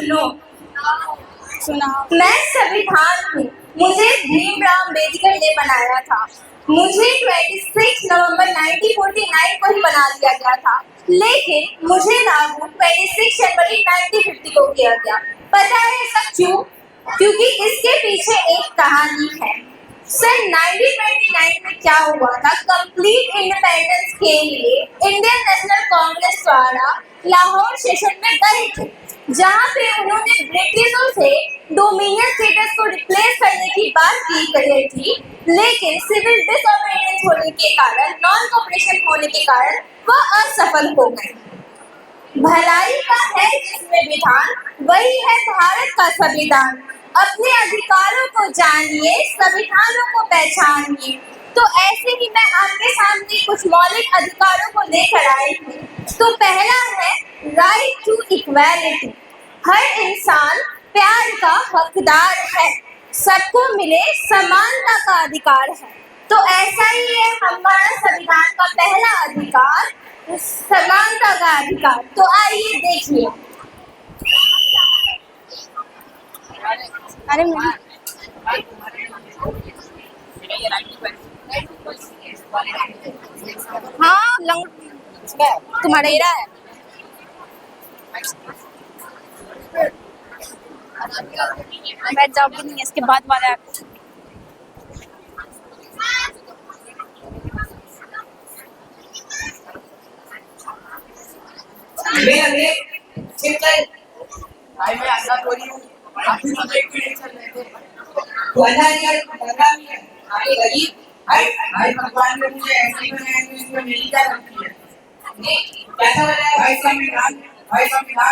सुनो, सुनाओ। मैं संविधान हूँ। मुझे भीमराव अम्बेडकर ने बनाया था। मुझे 26 नवंबर 1949 को ही बना दिया गया था, लेकिन मुझे लागू 26 जनवरी 1950 को किया गया। पता है सब क्यों? क्योंकि इसके पीछे एक कहानी है। सन 1929 में क्या हुआ था? कंप्लीट इंडिपेंडेंस के लिए इंडियन नेशनल कांग्रेस द्वारा लाहौर सेशन में गए थे, जहां पे उन्होंने ब्रिटिशों से डोमिनियन स्टेटस को रिप्लेस करने की बात की गई थी, लेकिन सिविल डिसोबीडियंस होने के कारण, नॉन कोऑपरेशन होने के कारण वह असफल हो गए। भलाई का है जिसमें विधान, वही है भारत का संविधान। अपने अधिकारों को जानिए, संविधानों को पहचानिए। तो ऐसे ही मैं आपके सामने कुछ मौलिक अधिकारों को लेकर आई हूँ। तो पहला है राइट टू इक्वालिटी। हर इंसान प्यार का हकदार है, सबको मिले समानता का अधिकार है। तो ऐसा ही है हमारा संविधान का पहला अधिकार, समानता का अधिकार। तो आइए देखिए। अरे हाँ, तुम्हारा ही है। बैठ जाओ भी नहीं, इसके बाद वाला है। मैं अंधा थोड़ी हूँ, आप भी तो देख के चल रहे थे। तो अंधा यार अंधा भी है, आगे गरीब भाई भगवान ने मुझे ऐसे बनाया तो इसमें मेरी क्या गलती है? कैसा बनाया भाई संविधान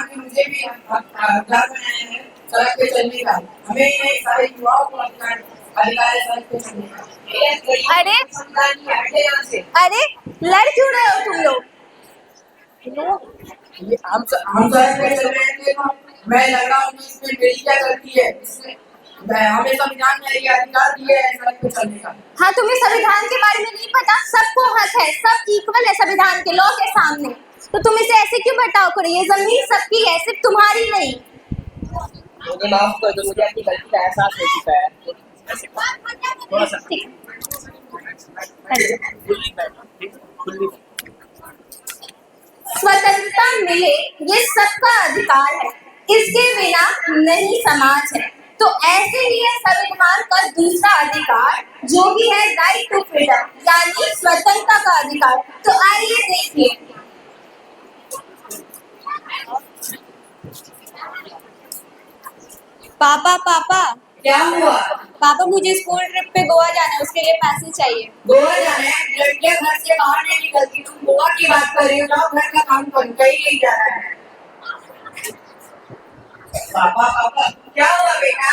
ने मुझे भी हकदार बनाया है सड़क पे चलने का। हमें ये सारे युवाओं को अधिकार है सड़क पे चलने का। अरे लड़ क्यों रहे हो तुम लोग? हम सड़क पे चल रहे थे तो मैं लगा हूँ कि इसमें मेरी क्या गलती है? हमें संविधान ने ये अधिकार दिए है सड़क पे चलने का। हाँ, तुम्हें संविधान के बारे में नहीं पता? सबको हक है, सब इक्वल है संविधान के लॉ के सामने। तो तुम इसे ऐसे क्यों बर्ताव करो? ये जमीन सबकी है, सिर्फ तुम्हारी नहीं। मुझे माफ कर दो, मुझे अपनी गलती का एहसास हो चुका है। थोड़ा सा स्वतंत्रता मिले ये सबका अधिकार है, इसके बिना नहीं समाज है। तो ऐसे ही है संविधान का दूसरा अधिकार, जो भी है राइट टू फ्रीडम, यानी स्वतंत्रता का अधिकार। तो आइए देखिए। पापा क्या हुआ? पापा, मुझे स्कूल ट्रिप पे गोवा जाना है, उसके लिए पैसे चाहिए। गोवा जाना है? लड़कियां घर से बाहर नहीं निकलती, तुम गोवा की बात कर रही हो? जाओ घर का काम करो, कहीं नहीं जा रहा है। पापा क्या हुआ बेटा?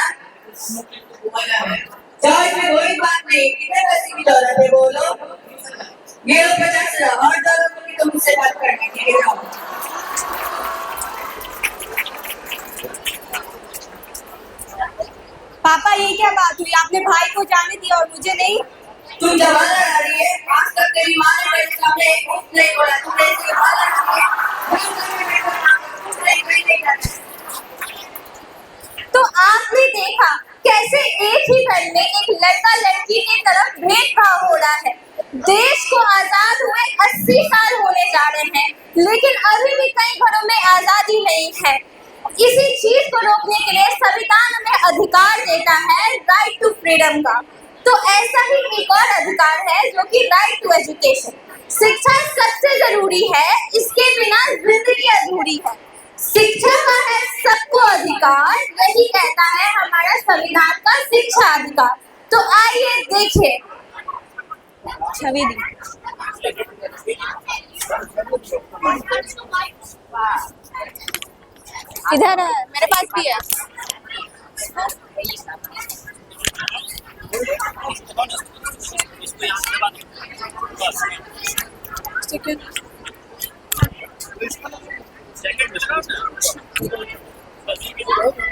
गोवा जाना है? जाओ, इसमें कोई बात नहीं। कितने पैसे की जरूरत है बोलो? ये लो 50,000 और जरूरत होगी तो मुझसे बात करने के लिए। पापा, ये क्या बात हुई? आपने भाई को जाने दिया और मुझे नहीं? तुम जवान लड़ा रही है, आज तक तेरी माँ ने मेरे सामने एक मुफ्त नहीं बोला। तुमने इसके बाद तो आपने देखा कैसे एक ही घर में एक लड़का लड़की की तरफ भेदभाव हो रहा है। देश को आजाद हुए 80 साल होने जा रहे हैं, लेकिन अभी भी कई घरों में आजादी नहीं है। इसी चीज को रोकने के लिए संविधान हमें अधिकार देता है राइट टू फ्रीडम का। तो ऐसा ही एक और अधिकार है जो कि राइट टू एजुकेशन। शिक्षा सबसे जरूरी है, इसके बिना जिंदगी अधूरी है। शिक्षा का है सबको अधिकार, यही कहता है हमारा संविधान का शिक्षा अधिकार। तो आइए देखिए। छवि दी इधर है, मेरे पास भी है।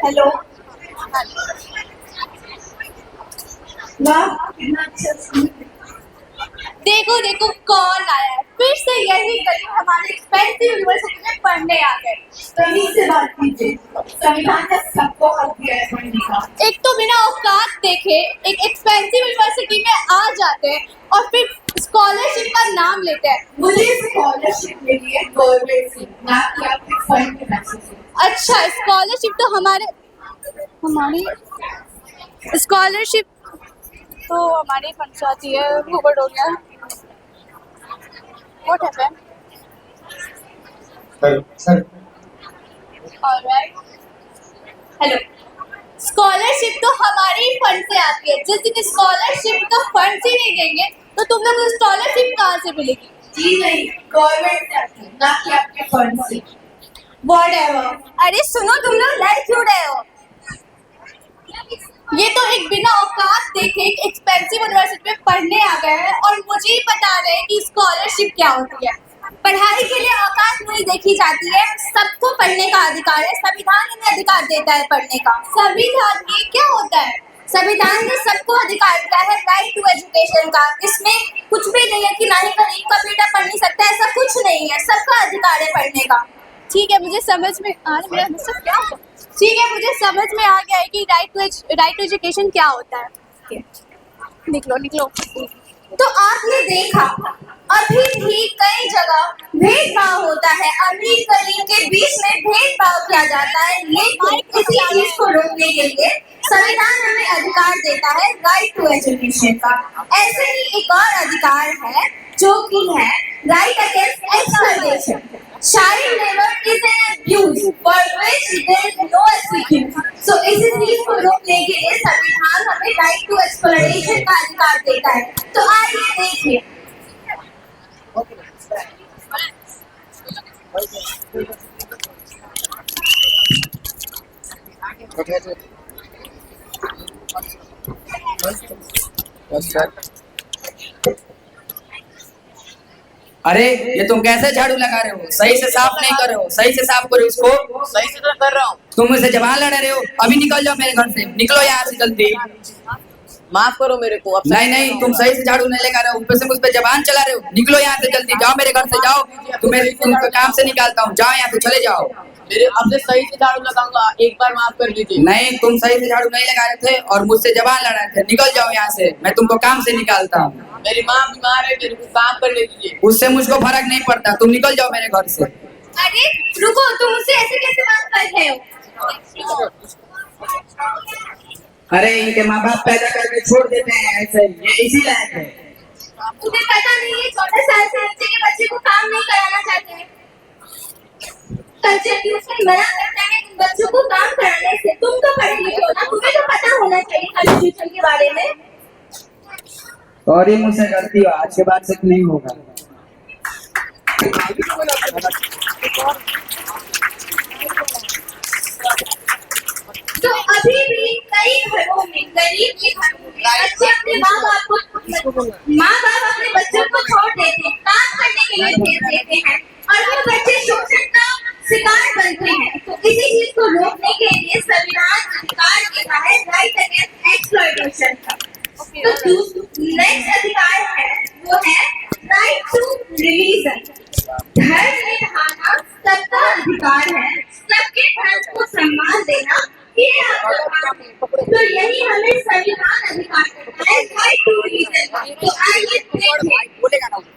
हेलो देखो कौन आया है। फिर से यही गरीब हमारे एक्सपेंसिव यूनिवर्सिटी में पढ़ने आ गए। तमीज से बात कीजिए। संविधान ने सबको हक दिया है पढ़ने का। एक तो बिना औकात देखे एक एक्सपेंसिव यूनिवर्सिटी में आ जाते हैं और फिर स्कॉलरशिप का नाम लेते हैं। मुझे स्कॉलरशिप मिली है गवर्नमेंट से, ना कि आपके फंड के पैसे से। अच्छा, स्कॉलरशिप तो हमारी स्कॉलरशिप तो हमारे फंड से आती है। भूगोल हो गया। What happened? Sir Alright. Hello, scholarship तो हमारे ही फंड से आती है। जिस दिन स्कॉलरशिप का फंड ही नहीं देंगे तो तुम लोग को स्कॉलरशिप कहाँ से मिलेगी? जी नहीं, गवर्नमेंट से आती है, ना कि आपके फंड से। Whatever. अरे सुनो, तुम लोग लड़ क्यों रहे हो? ये तो एक बिना औकात देखे एक एक्सपेंसिव यूनिवर्सिटी में पढ़ने आ गए हैं और मुझे ही बता रहे हैं कि स्कॉलरशिप क्या होती है। पढ़ाई के लिए औकात नहीं देखी जाती है, सबको पढ़ने का अधिकार है। संविधान इन्हें अधिकार देता है पढ़ने का। संविधान ये क्या होता है? संविधान ने सबको अधिकार दिया है राइट टू एजुकेशन का। इसमें कुछ भी नहीं है कि ना ही गरीब का बेटा पढ़ नहीं सकता, ऐसा कुछ नहीं है। सबका अधिकार है पढ़ने का। ठीक है, मुझे समझ में आ रहा है। मतलब क्या होता है? ठीक है, मुझे समझ में आ गया है कि राइट टू एजुकेशन क्या होता है। निकलो। तो आपने देखा अभी भी कई जगह भेदभाव होता है, अमीर गरीब के बीच में भेदभाव किया जाता है। लेकिन इसी चीज को रोकने के लिए संविधान हमें अधिकार देता है राइट टू एजुकेशन का। ऐसे ही एक और अधिकार है जो कि है right against exploitation. Child labor is an abuse for which there is no excuse. So इसी चीज को रोकने के लिए संविधान हमें राइट टू एक्सप्लॉयटेशन का अधिकार देता है। तो आइए देखिए। अरे ये तुम कैसे झाड़ू लगा रहे हो? सही से साफ नहीं कर रहे हो। सही से साफ करो इसको। सही से तो कर रहा हूँ। तुम मुझसे जबान लड़ा रहे हो। अभी निकल जाओ मेरे घर से। निकलो यहाँ से जल्दी। माफ करो मेरे को। अब नहीं, तुम सही से झाड़ू नहीं लगा रहे हो, ऊपर से मुझ पे जबान चला रहे हो। निकलो यहाँ से जल्दी। जाओ मेरे घर से, जाओ। तुमको काम से निकालता हूँ। जाओ यहाँ से, चले जाओ। मेरे अब से सही से झाड़ू लगाऊंगा, एक बार माफ कर दीजिए। नहीं, तुम सही से झाड़ू नहीं लगा रहे थे और मुझसे जबान लड़ा रहे थे। निकल जाओ यहाँ से, मैं तुमको काम से निकालता हूँ। मेरी माँ बीमार है, मेरे को काम करने दीजिए। उससे मुझको फर्क नहीं पड़ता। तुम निकल जाओ मेरे घर से। अरे रुको, तुम मुझसे ऐसे कैसे बात कर रहे हो? अरे इनके माँ बाप पैदा करके छोड़ देते हैं ऐसे, ये इसी लायक है। तुम्हें पता नहीं है 14 साल से नीचे के बच्चे को काम नहीं कराना चाहते हैं। कल्चर ट्यूशन मना करता है इन बच्चों को काम कराने से। तुम तो पढ़े लिखे हो ना, तुम्हें तो पता होना चाहिए कल्चर ट्यूशन के बारे में। और ये मुझसे गलती हो, आज के बाद से नहीं होगा। तो अभी भी कई घरों में, गरीब के घरों में बच्चे अपने माँ बाप अपने बच्चों को छोड़ देते हैं, काम करने के लिए भेज देते हैं और वो बच्चे शोषण का शिकार बनते हैं। तो इसी चीज को रोकने के लिए संविधान अधिकार देता है राइट अगेंस्ट एक्सप्लॉयटेशन का। तो नेक्स्ट अधिकार है वो है राइट टू रिलीजन। धर्म निभाना सबका अधिकार है, सबके धर्म को सम्मान देना ये आपका काम है। तो यही हमें संविधान अधिकार देता है राइट टू रिलीजन का। तो आइए देखिए।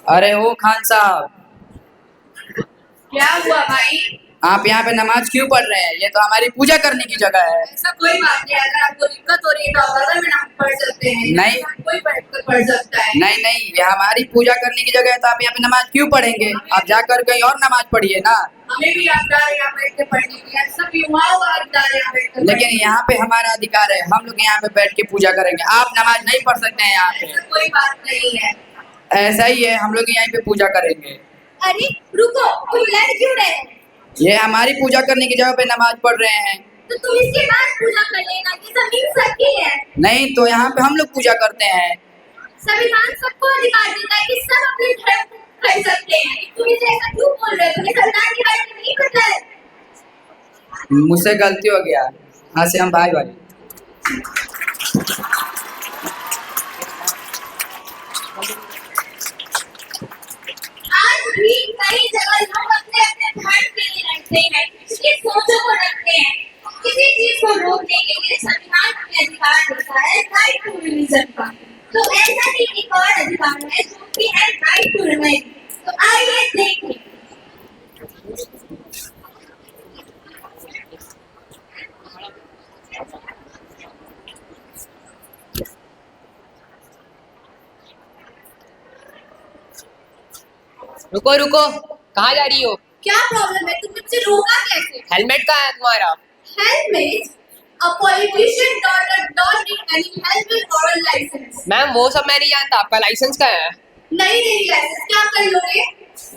अरे ओ खान साहब, क्या हुआ भाई? आप यहाँ पे नमाज क्यों पढ़ रहे हैं? ये तो हमारी पूजा करने की जगह है। ऐसा कोई बात नहीं, अगर आपको दिक्कत हो रही है तो आप बगल में नमाज पढ़ सकते हैं। नहीं। कोई पढ़ सकता है। नहीं, ये हमारी पूजा करने की जगह है तो आप यहाँ पे नमाज क्यों पढ़ेंगे? आप जाकर कहीं और नमाज पढ़िए ना। हमें भी यादगार है यहाँ बैठ के पढ़ने की, सब युवाओं का यादगार है यहाँ बैठ कर। लेकिन यहाँ पे हमारा अधिकार है, हम लोग यहाँ पे बैठ के पूजा करेंगे। आप नमाज नहीं पढ़ सकते हैं यहाँ पे। ऐसा कोई बात नहीं है। ऐसा ही है, हम लोग यहीं पे पूजा करेंगे। अरे रुको, तुम लड़ क्यों रहे हो? ये हमारी पूजा करने की जगह पे नमाज पढ़ रहे हैं। तो तुम इसके बाद पूजा कर लेना, ये जमीन सबकी है। नहीं, तो यहाँ पे हम लोग पूजा करते हैं। संविधान सबको अधिकार देता है कि सब अपने धर्म को कर सकते हैं। तुम इसे ऐसा क्यों बोल रहे हो? तुम्हें संविधान के बारे में नहीं पता है? मुझसे गलती हो गया, आज से हम भाई भाई। आज भी कई जगह लोग अपने अपने धर्म के लिए लड़ते हैं, उसकी सोचों को रखते हैं। किसी चीज को रोकने के लिए संविधान हमें अधिकार देता है, राइट टू रिलीजन का। तो ऐसा ही एक और अधिकार है जो कि है राइट टू रिमेन। तो आइए देखें। रुको रुको, कहाँ जा रही हो? क्या प्रॉब्लम है? तुम मुझसे रोका कैसे? हेलमेट कहाँ है तुम्हारा? Helmet? A politician don't need any helmet or a license. Ma'am वो सब मैं नहीं जानता, आपका लाइसेंस कहाँ है? नहीं देगी लाइसेंस, क्या कर लोगे?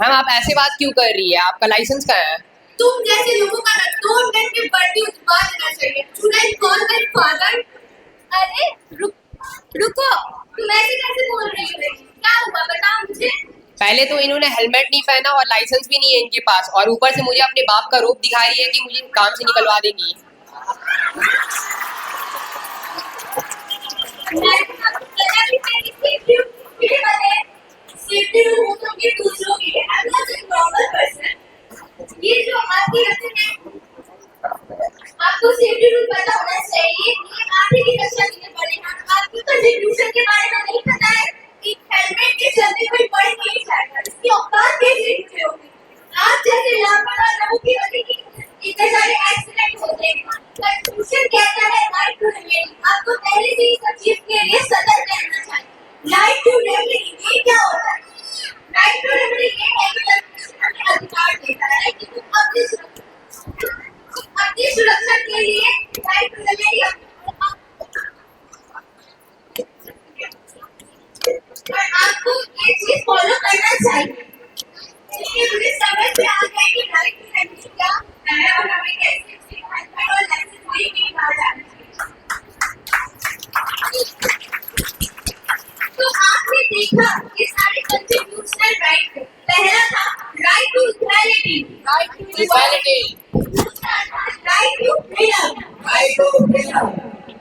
मैम आप ऐसे बात क्यों कर रही है, आपका लाइसेंस कहाँ है? तुम जैसे लोगों का ना 2 मिनट में बढ़ती उतपा देना चाहिए। Should I call my father? अरे रुको, तुम ऐसे कैसे बोल रही हो? क्या हुआ बताओ मुझे। पहले तो इन्होंने हेलमेट नहीं पहना और लाइसेंस भी नहीं है इनके पास, और ऊपर से मुझे अपने बाप का रूप दिखा रही है कि मुझे काम से निकलवा देगी। सेफ्टी रूल होगी दूसरों के लिए। I'm not a normal person. ये जो आपकी रस्म है, आपको सेफ्टी रूल पता होना चाहिए। ये आप ही की कक्षा में पढ़े हैं, आपको तो डिस्ट्रीब्यूशन के बारे में नहीं पता है कि हेलमेट के चलते कोई पढ़ नहीं जाएगा। इसकी औकात कैसे होगी? आप जैसे लापरवाह लोगों की वजह से इतने सारे एक्सीडेंट होते हैं। कंस्टिट्यूशन कहता है राइट टू रिमेन। आपको पहले से ही सब चीज के लिए सतर्क रहना चाहिए। राइट टू रिमेन ये क्या होता है? राइट टू रिमेन ये है कि कंस्टिट्यूशन हमें अधिकार देता है कि तुम अपनी सुरक्षा के लिए राइट टू रिमेन और आपको ये चीज फॉलो करना चाहिए। इसलिए मुझे समझ में आ गया कि राइट टू रिमेन क्या है और हमें कैसे इसकी हेल्मेट और लाइसेंस कोई नहीं कहा जाना चाहिए। तो आपने देखा ये सारे कॉन्स्टिट्यूशनल राइट थे। पहला था राइट टू इक्वालिटी, इक्वालिटी, दूसरा था right to freedom, Right to freedom.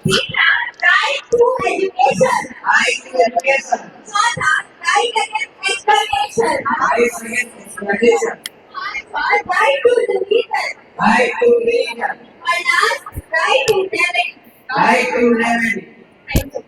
तीसरा right to education, Right to education. चौथा right against exploitation, Right against exploitation. पांचवा right to religion Right to religion. और last right to democracy. Right to remedy. Thank you.